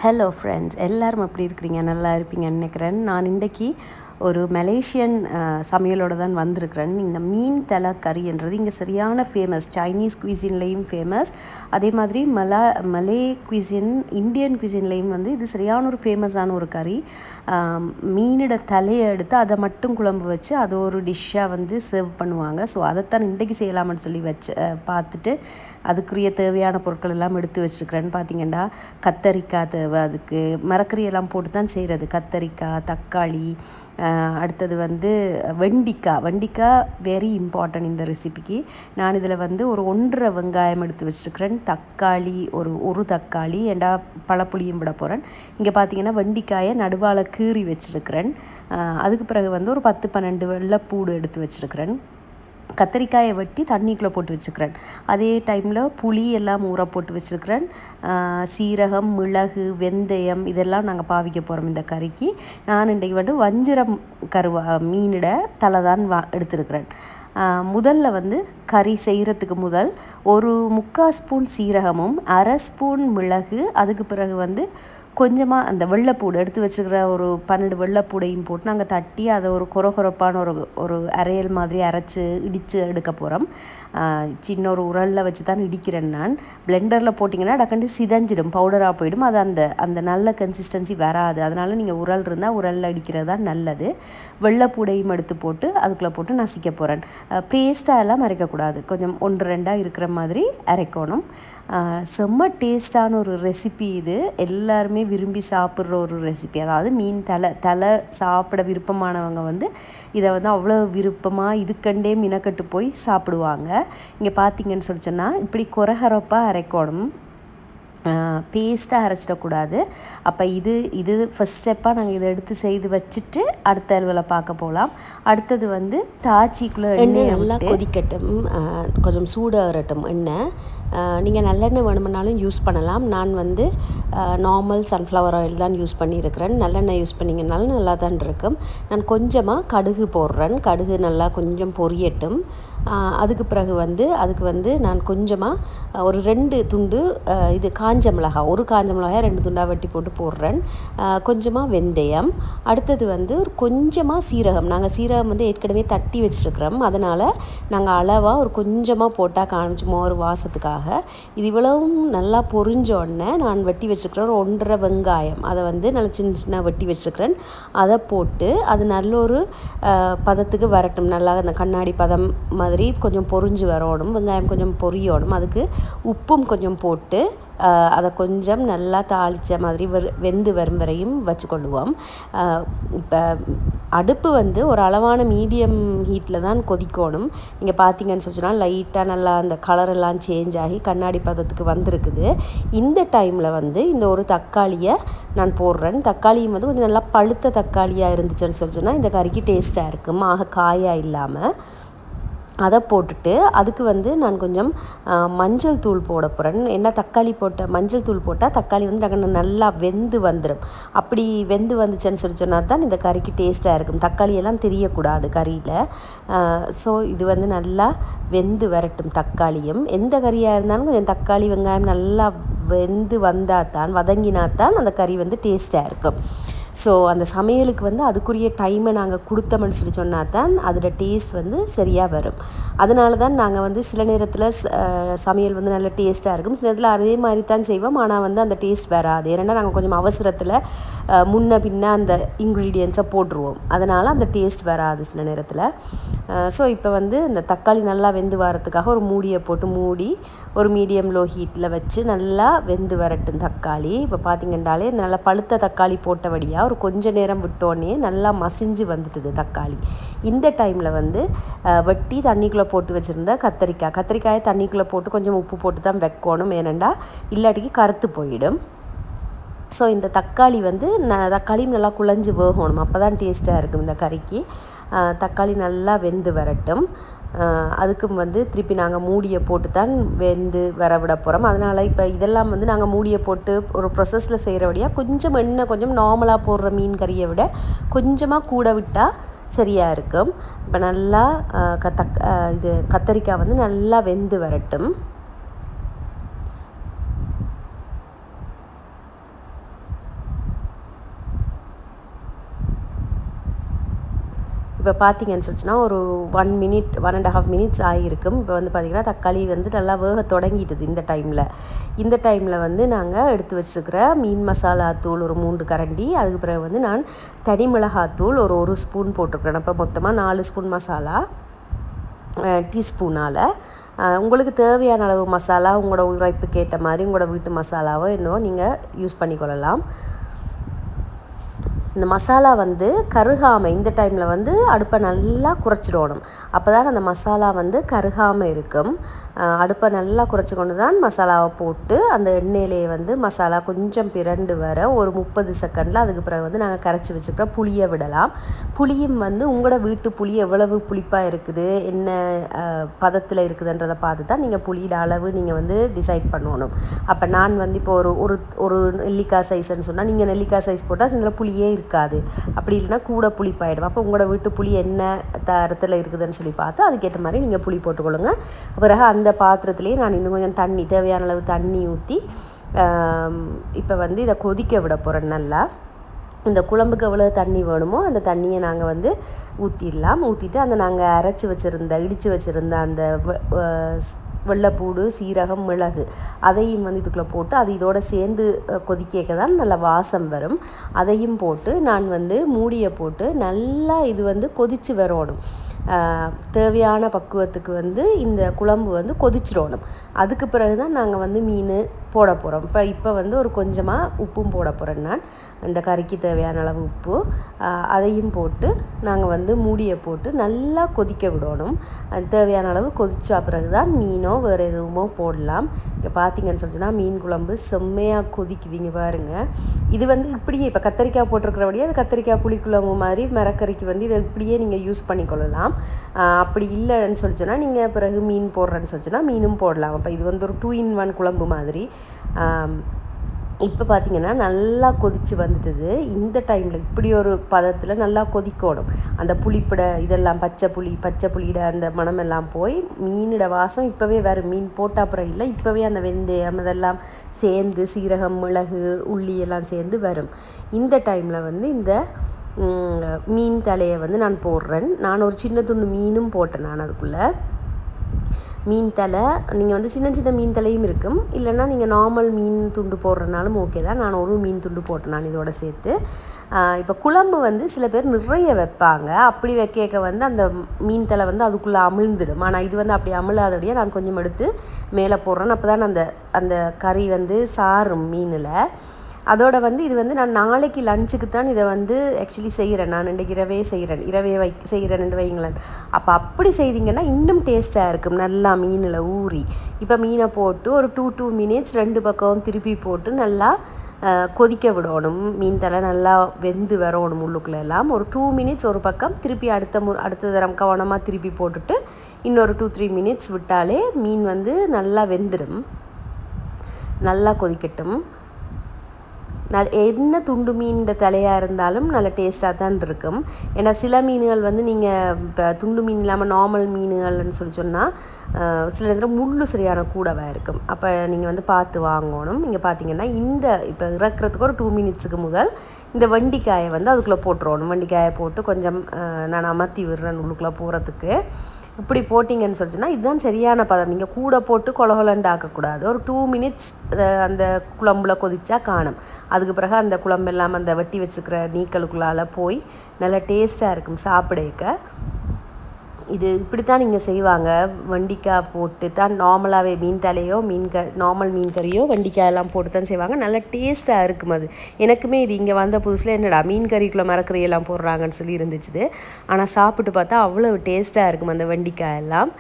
Hello friends, எல்லாரும் எப்படி இருக்கிறீங்க? நல்லா இருப்பீங்கன்னு நினைக்கிறேன். நான் இன்றைக்கி ஒரு மலேசியன் சமையலோடு தான் வந்திருக்கிறேன். இந்த மீன் தலை கறின்றது இங்கே சரியான ஃபேமஸ். சைனீஸ் குவிசின்லேயும் ஃபேமஸ், அதே மாதிரி மலே குவிசின், இந்தியன் குவிசின்லேயும் வந்து இது சரியான ஒரு ஃபேமஸான ஒரு கறி. மீனோட தலையை எடுத்து அதை மட்டும் குழம்பு வச்சு அதை ஒரு டிஷ்ஷாக வந்து சர்வ் பண்ணுவாங்க. ஸோ அதைத்தான் இன்றைக்கி செய்யலாம்னு சொல்லி பார்த்துட்டு அதுக்குரிய தேவையான பொருட்கள் எல்லாம் எடுத்து வச்சுருக்கிறேன்னு. பார்த்திங்கன்னா கத்தரிக்காய் தேவை, அதுக்கு மரக்கறியெல்லாம் போட்டு தான் செய்கிறது. கத்தரிக்காய், தக்காளி, அடுத்தது வந்து வெண்டிக்காய் வெரி இம்பார்ட்டன்ட் இந்த ரெசிபிக்கு. நான் இதில் வந்து ஒரு 1.5 வெங்காயம் எடுத்து வச்சுருக்கிறேன். தக்காளி ஒரு தக்காளி, ஏண்டா பழப்புளியும் விட போகிறேன். இங்கே பார்த்தீங்கன்னா வெண்டிக்காயை நடுவால் கீறி வச்சுருக்கிறேன். அதுக்கு பிறகு வந்து ஒரு 10-12 வெள்ளைப்பூடு எடுத்து வச்சுருக்கிறேன். கத்திரிக்காயை வெட்டி தண்ணிக்குள்ளே போட்டு வச்சுக்கிறேன். அதே டைமில் புளி எல்லாம் ஊற போட்டு வச்சுருக்கிறேன். சீரகம், மிளகு, வெந்தயம் இதெல்லாம் நாங்கள் பாவிக்க போகிறோம் இந்த கறிக்கு. நான் இன்றைக்கு வந்து வஞ்சிரம் மீனிட தலை தான் எடுத்துருக்கிறேன். முதல்ல வந்து கறி செய்கிறதுக்கு முதல் ஒரு 3/4 ஸ்பூன் சீரகமும் 1/2 ஸ்பூன் மிளகு, அதுக்கு பிறகு வந்து கொஞ்சமாக அந்த வெள்ளைப்பூடு எடுத்து வச்சுருக்கிற ஒரு 12 வெள்ளைப்பூடையும் போட்டு நாங்கள் தட்டி அதை ஒரு கொரகொரப்பான ஒரு அரையல் மாதிரி அரைச்சி இடித்து எடுக்க போகிறோம். சின்ன ஒரு உரலில் வச்சு தான் இடிக்கிறேன் நான். பிளெண்டரில் போட்டிங்கன்னா டக்கண்டு சிதஞ்சிடும், பவுடராக போயிடும். அது அந்த நல்ல கன்சிஸ்டன்சி வராது. அதனால் நீங்கள் உரல் இருந்தால் உரலில் இடிக்கிறது தான் நல்லது. வெள்ளைப்பூடையும் எடுத்து போட்டு அதுக்குள்ளே போட்டு நசிக்க போகிறேன். பேஸ்ட்டாக எல்லாம் அரைக்கக்கூடாது, கொஞ்சம் 1-2 இருக்கிற மாதிரி அரைக்கணும். செம்ம டேஸ்டான ஒரு ரெசிபி இது. எல்லாருமே விரும்பி சாப்பிட்ற ஒரு ரெசிபி. அதாவது மீன் தலை சாப்பிட விருப்பமானவங்க வந்து இதை வந்து அவ்வளோ விருப்பமாக இதுக்கண்டே மினக்கட்டு போய் சாப்பிடுவாங்க. இங்கே பார்த்தீங்கன்னு சொல்லி சொன்னால் இப்படி கொரகரப்பாக அரைக்கணும், பேஸ்ட்டாக அரைச்சிடக்கூடாது. அப்போ இது ஃபஸ்ட் ஸ்டெப்பாக நாங்கள் இதை எடுத்து செய்து வச்சுட்டு அடுத்த அளவில் பார்க்க போகலாம். அடுத்தது வந்து தாச்சிக்குள்ளே எண்ணெய் நல்லா கொதிக்கட்டும், கொஞ்சம் சூடாகட்டும் எண்ணெய். நீங்கள் நல்லெண்ணெய் வேணுமென்னாலும் யூஸ் பண்ணலாம். நான் வந்து நார்மல் சன்ஃப்ளவர் ஆயில் தான் யூஸ் பண்ணியிருக்கிறேன். நல்லெண்ணெய் யூஸ் பண்ணிங்கனாலும் நல்லா தான் இருக்கும். நான் கொஞ்சமாக கடுகு போடுறேன். கடுகு நல்லா கொஞ்சம் பொரியட்டும். அதுக்கு பிறகு வந்து அதுக்கு வந்து நான் கொஞ்சமாக ஒரு 2 துண்டு இது காஞ்ச மிளகாய், ஒரு காஞ்ச மிளகாய் 2 துண்டாக வெட்டி போட்டு போடுறேன். கொஞ்சமாக வெந்தயம், அடுத்தது வந்து ஒரு கொஞ்சமாக சீரகம். நாங்கள் சீரகம் வந்து ஏற்கனவே தட்டி வச்சுருக்கிறோம், அதனால் நாங்கள் அளவாக ஒரு கொஞ்சமாக போட்டால் காமிச்சுமா ஒரு வாசத்துக்காக. இது இவ்வளவும் நல்லா பொரிஞ்ச உடனே நான் வெட்டி வச்சுருக்கிறேன் ஒரு 1.5 வெங்காயம், அதை வந்து நல்லா சின்ன வெட்டி வச்சுருக்கிறேன். அதை போட்டு அது நல்ல ஒரு பதத்துக்கு வரட்டும். நல்லா அந்த கண்ணாடி பதம் மாதிரி கொஞ்சம் பொரிஞ்சு வரணும். வெங்காயம் கொஞ்சம் பொரியணும். அதுக்கு உப்பும் கொஞ்சம் போட்டு அதை கொஞ்சம் நல்லா தாளித்த மாதிரி வெந்து வரும் வரையும் வச்சுக்கொள்ளுவோம். இப்போ அடுப்பு வந்து ஒரு அளவான மீடியம் ஹீட்டில் தான் கொதிக்கணும். நீங்கள் பார்த்தீங்கன்னு சொன்னால் லைட்டாக நல்லா அந்த கலரெல்லாம் சேஞ்ச் ஆகி கண்ணாடி பதத்துக்கு வந்திருக்குது. இந்த டைமில் வந்து இந்த ஒரு தக்காளியை நான் போடுறேன். தக்காளியும் வந்து கொஞ்சம் நல்லா பழுத்த தக்காளியாக இருந்துச்சுன்னு சொன்னால் இந்த கறிக்கு டேஸ்ட்டாக இருக்கும், ஆக காயாக இல்லாமல். அதை போட்டுட்டு அதுக்கு வந்து நான் கொஞ்சம் மஞ்சள் தூள் போட போகிறேன். என்ன தக்காளி மஞ்சள் தூள் போட்டால் தக்காளி வந்து நல்லா வெந்து வந்துடும். அப்படி வெந்து வந்துச்சுன்னு சொன்னால் தான் இந்த கறிக்கு டேஸ்ட்டாக இருக்கும். தக்காளியெல்லாம் தெரியக்கூடாது கறியில். ஸோ இது வந்து நல்லா வெந்து வரட்டும். தக்காளியும் எந்த கறியாக இருந்தாலும் கொஞ்சம் தக்காளி வெங்காயம் நல்லா வெந்து வந்தால் தான், வதங்கினாத்தான் அந்த கறி வந்து டேஸ்ட்டாக இருக்கும். ஸோ அந்த சமையலுக்கு வந்து அதுக்குரிய டைமை நாங்கள் கொடுத்தோம்னு சொல்லி சொன்னால் தான் அதோட டேஸ்ட் வந்து சரியாக வரும். அதனால தான் நாங்கள் வந்து சில நேரத்தில் சமையல் வந்து நல்ல டேஸ்ட்டாக இருக்கும், சில நேரத்தில் அதே மாதிரி தான் செய்வோம், ஆனால் வந்து அந்த டேஸ்ட் வராது. ஏன்னா நாங்கள் கொஞ்சம் அவசரத்தில் முன்ன பின்ன அந்த இன்க்ரீடியன்ஸை போட்டுருவோம், அதனால் அந்த டேஸ்ட் வராது சில நேரத்தில். ஸோ இப்போ வந்து இந்த தக்காளி நல்லா வெந்து வரத்துக்காக ஒரு மூடியை போட்டு மூடி ஒரு மீடியம் லோ ஹீட்டில் வச்சு நல்லா வெந்து வரட்டும் தக்காளி. இப்போ பார்த்திங்கன்னாலே இந்த நல்லா பழுத்த தக்காளி போட்டபடியாக ஒரு கொஞ்ச நேரம் விட்டோன்னே நல்லா மசிஞ்சு வந்துட்டுது தக்காளி. இந்த டைமில் வந்து வெட்டி தண்ணிக்குள்ளே போட்டு வச்சுருந்த கத்திரிக்காயை தண்ணிக்குள்ளே போட்டு கொஞ்சம் உப்பு போட்டு தான் வைக்கணும், ஏனெண்டா இல்லாட்டிக்கு கருத்து போயிடும். ஸோ இந்த தக்காளி வந்து தக்காளியும் நல்லா குழஞ்சி வேகணும், அப்போ தான் டேஸ்ட்டாக இருக்கும் இந்த கறிக்கு. தக்காளி நல்லா வெந்து வரட்டும். அதுக்கும் வந்து திருப்பி நாங்கள் மூடியை போட்டு தான் வெந்து வரவிட போகிறோம். அதனால் இப்போ இதெல்லாம் வந்து நாங்கள் மூடியை போட்டு ஒரு ப்ரொசஸில் செய்கிறபடியாக கொஞ்சம் எண்ணெய் கொஞ்சம் நார்மலாக போடுற மீன் கறியை விட கொஞ்சமாக கூட விட்டால் சரியாக இருக்கும். இப்போ நல்லா இது கத்தரிக்காய் வந்து நல்லா வெந்து வரட்டும். இப்போ பார்த்தீங்கன்னு சொல்லிச்சுன்னா ஒரு 1 மினிட் 1.5 மினிட்ஸ் ஆகிருக்கும். இப்போ வந்து பார்த்திங்கன்னா தக்காளி வந்து நல்லா வேக தொடங்கிட்டுது. இந்த டைமில் வந்து நாங்கள் எடுத்து வச்சுருக்கிற மீன் மசாலா தூள் ஒரு 3 கரண்டி, அதுக்கு பிறகு வந்து நான் தனி மிளகாத்தூள் ஒரு 1 ஸ்பூன் போட்டிருக்கிறேன். இப்போ மொத்தமாக 4 ஸ்பூன் மசாலா டீஸ்பூனால். உங்களுக்கு தேவையான அளவு மசாலா உங்களோட உரைப்புக்கு ஏற்ற மாதிரி உங்களோட வீட்டு மசாலாவோ என்னவோ நீங்கள் யூஸ் பண்ணிக்கொள்ளலாம். இந்த மசாலா வந்து கருகாமல் இந்த டைமில் வந்து அடுப்பை நல்லா குறைச்சிடணும். அப்போ தான் அந்த மசாலா வந்து கருகாமல் இருக்கும். அடுப்பை நல்லா குறைச்சி கொண்டு தான் மசாலாவை போட்டு அந்த எண்ணெயிலே வந்து மசாலா கொஞ்சம் பிரண்டு வர ஒரு 30 செகண்டில் அதுக்கு பிறகு வந்து நாங்கள் கரைச்சி வச்சுக்கிற புளியை விடலாம். புளியும் வந்து உங்களோட வீட்டு புளி எவ்வளவு புளிப்பாக இருக்குது, என்ன பதத்தில் இருக்குதுன்றதை பார்த்து தான் நீங்கள் புளியோட அளவு நீங்கள் வந்து டிசைட் பண்ணணும். அப்போ நான் வந்து இப்போ ஒரு நெல்லிக்காய் சைஸ்ன்னு சொன்னால் நீங்கள் நெல்லிக்காய் சைஸ் போட்டால் இதில் புளியே இருக்காது. அப்படி இல்லைன்னா கூட புளிப்பாயிடும். அப்போ உங்களோட வீட்டு புளி என்ன தரத்தில் இருக்குதுன்னு சொல்லி பார்த்து அதுக்கேற்ற மாதிரி நீங்கள் புளி போட்டுக்கொள்ளுங்க. பிறகு அந்த பாத்திரத்துலேயே நான் இன்னும் கொஞ்சம் தண்ணி தேவையான அளவு தண்ணி ஊற்றி இப்போ வந்து இதை கொதிக்க விட போகிறேன். நல்லா இந்த குழம்புக்கு எவ்வளோ தண்ணி வேணுமோ அந்த தண்ணியை நாங்கள் வந்து ஊற்றிட்டு அந்த நாங்கள் இடித்து வச்சுருந்த அந்த வெள்ளைப்பூடு, சீரகம், மிளகு அதையும் வந்து இதுக்குள்ளே போட்டு அது இதோட சேர்ந்து கொதிக்க தான் நல்ல வாசம் வரும். அதையும் போட்டு நான் வந்து மூடியை போட்டு நல்லா இது வந்து கொதித்து வரணும். தேவையான பக்குவத்துக்கு வந்து இந்த குழம்பு வந்து கொதிச்சிடணும். அதுக்கு பிறகு தான் நாங்கள் வந்து மீன் போட போகிறோம். இப்போ வந்து ஒரு கொஞ்சமாக உப்பும் போட போகிறேன். நான் இந்த கறிக்கு தேவையான அளவு உப்பு அதையும் போட்டு நாங்கள் வந்து மூடியை போட்டு நல்லா கொதிக்க விடணும். தேவையான அளவு கொதிச்சா பிறகு தான் மீனோ வேறு எதுவுமோ போடலாம். இங்கே பார்த்தீங்கன்னு சொல்லிச்சுன்னா மீன் குழம்பு செம்மையாக கொதிக்குதுங்க பாருங்கள். இது வந்து இப்படியே இப்போ கத்திரிக்காய் போட்டிருக்கிறபடியே அது கத்திரிக்காய் புளிக்குழம்பு மாதிரி மரக்கறிக்கு வந்து இதை இப்படியே நீங்கள் யூஸ் பண்ணிக்கொள்ளலாம். அப்படி இல்லைன்னு சொல்லிச்சோன்னா நீங்கள் பிறகு மீன் போடுறேன்னு சொல்லிச்சோன்னா மீனும் போடலாம். அப்போ இது வந்து ஒரு 2-in-1 குழம்பு மாதிரி. இப்போ பார்த்திங்கன்னா நல்லா கொதித்து வந்துட்டுது. இந்த டைமில் இப்படி ஒரு பதத்தில் நல்லா கொதிக்கணும். அந்த புளிப்பிட இதெல்லாம் பச்சை புளியிட அந்த மணமெல்லாம் போய் மீனோட வாசம் இப்போவே வரும். மீன் போட்ட அப்புறம் இல்லை, இப்போவே அந்த வெந்தயம் அதெல்லாம் சேர்ந்து சீரகம், மிளகு, உள்ளி எல்லாம் சேர்ந்து வரும். இந்த டைமில் வந்து இந்த மீன் தலையை வந்து நான் போடுறேன். நான் ஒரு சின்ன துண்டு மீனும் போட்டேன். நான் அதுக்குள்ளே மீன் தலை நீங்கள் வந்து சின்ன மீன் தலையும் இருக்கும், இல்லைன்னா நீங்கள் நார்மல் மீன் துண்டு போடுறனாலும் ஓகே தான். நான் ஒரு மீன் துண்டு போட்டேன் நான் இதோட சேர்த்து. இப்போ குழம்பு வந்து சில பேர் நிறைய வைப்பாங்க. அப்படி வைக்க வந்து அந்த மீன் தலை வந்து அதுக்குள்ளே அமிழ்ந்துடும். ஆனால் இது வந்து அப்படி அமிழாதபடியாக நான் கொஞ்சம் எடுத்து மேலே போடுறேன். அப்போ தான் அந்த கறி வந்து சாரும் மீனில். அதோட வந்து இது வந்து நான் நாளைக்கு லஞ்சுக்கு தான் இதை வந்து ஆக்சுவலி செய்கிறேன். நான் இன்றைக்கு இரவே செய்கிறேன்னு வைங்களேன். அப்போ அப்படி செய்திங்கன்னா இன்னும் டேஸ்ட்டாக இருக்கும். நல்லா மீனில் ஊறி இப்போ மீனை போட்டு ஒரு 2 மினிட்ஸ் 2 பக்கம் திருப்பி போட்டு நல்லா கொதிக்க விடணும். மீன் தலை நல்லா வெந்து வரணும் உள்ளுக்குள்ள எல்லாம். ஒரு 2 மினிட்ஸ் ஒரு பக்கம் திருப்பி அடுத்த தரம் கவனமாக திருப்பி போட்டுட்டு இன்னொரு 2-3 மினிட்ஸ் விட்டாலே மீன் வந்து நல்லா வெந்துடும். நல்லா கொதிக்கட்டும். என்ன துண்டு மீன் தலையாக இருந்தாலும் நல்ல டேஸ்ட்டாக தான் இருக்கும். ஏன்னா சில மீன்கள் வந்து நீங்கள் இப்போ துண்டு மீன் இல்லாமல் நார்மல் மீன்கள்னு சொன்னால் சில நேரம் முள்ளு சரியான கூடவாக இருக்கும். அப்போ நீங்கள் வந்து பார்த்து வாங்கணும். இங்கே பார்த்தீங்கன்னா இப்போ இறக்குறதுக்கு ஒரு 2 மினிட்ஸுக்கு முதல் இந்த வெண்டிக்காயை வந்து அதுக்குள்ளே போட்டுருவோம். வெண்டிக்காயை போட்டு கொஞ்சம் நான் அமர்த்தி விடுறேன் உள்ளுக்குள்ளே போகிறதுக்கு. இப்படி போட்டிங்கன்னு சொல்லிச்சுன்னா இதுதான் சரியான பதம். நீங்கள் கூட போட்டு கொலகொலண்டு ஆக்கக்கூடாது. ஒரு 2 மினிட்ஸ் அந்த குழம்புல கொதிச்சா காணும். அதுக்கு பிறகு அந்த குழம்பு எல்லாம் அந்த வெட்டி வச்சுக்கிற நீக்களுக்குள்ளால் போய் நல்லா டேஸ்ட்டாக இருக்கும் சாப்பிடக்க. இது இப்படித்தான் நீங்கள் செய்வாங்க. வெண்டிக்காய் போட்டு தான் நார்மலாகவே மீன் தலையோ நார்மல் மீன் கறியோ வெண்டிக்காயெல்லாம் போட்டு தான் செய்வாங்க. நல்லா டேஸ்ட்டாக இருக்கும். அது எனக்குமே இது இங்கே வந்த புதுசில் என்னடா மீன் கறிக்குள்ளே மரக்கறியெல்லாம் போடுறாங்கன்னு சொல்லி இருந்துச்சு. ஆனால் சாப்பிட்டு பார்த்தா அவ்வளோ டேஸ்ட்டாக இருக்கும் அந்த வெண்டிக்காயெல்லாம்.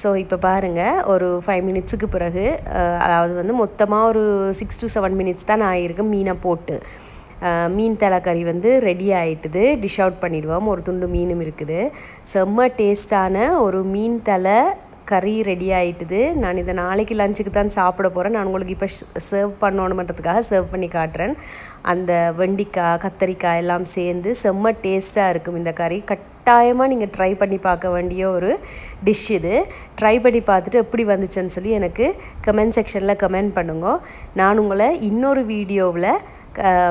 ஸோ இப்போ பாருங்கள் ஒரு 5 மினிட்ஸுக்கு பிறகு அதாவது வந்து மொத்தமாக ஒரு 6 to 7 மினிட்ஸ் தான் ஆகிருக்கு மீனை போட்டு. மீன் தலைக்கறி வந்து ரெடி ஆகிட்டுது. டிஷ் அவுட் பண்ணிவிடுவோம். ஒரு துண்டு மீனும் இருக்குது. செம்ம டேஸ்டான ஒரு மீன் தலை கறி ரெடி ஆகிட்டுது. நான் இதை நாளைக்கு லஞ்சுக்கு தான் சாப்பிட போகிறேன். நான் உங்களுக்கு இப்போ சர்வ் பண்ணணுன்றதுக்காக சர்வ் பண்ணி காட்டுறேன். அந்த வெண்டிக்காய், கத்தரிக்காய் எல்லாம் சேர்ந்து செம்ம டேஸ்ட்டாக இருக்கும் இந்த கறி. கட்டாயமாக நீங்கள் ட்ரை பண்ணி பார்க்க வேண்டிய ஒரு டிஷ் இது. ட்ரை பண்ணி பார்த்துட்டு எப்படி வந்துச்சுன்னு சொல்லி எனக்கு கமெண்ட் செக்ஷனில் கமெண்ட் பண்ணுங்க. நான் உங்களை இன்னொரு வீடியோவில்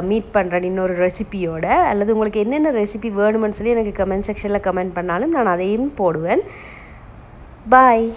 மீட் பண்ணுறேன் இன்னொரு ரெசிபியோட. அல்லது உங்களுக்கு என்னென்ன ரெசிபி வேணுமென்னு சொல்லி எனக்கு கமெண்ட் செக்ஷனில் கமெண்ட் பண்ணாலும் நான் அதையும் போடுவேன். பாய்.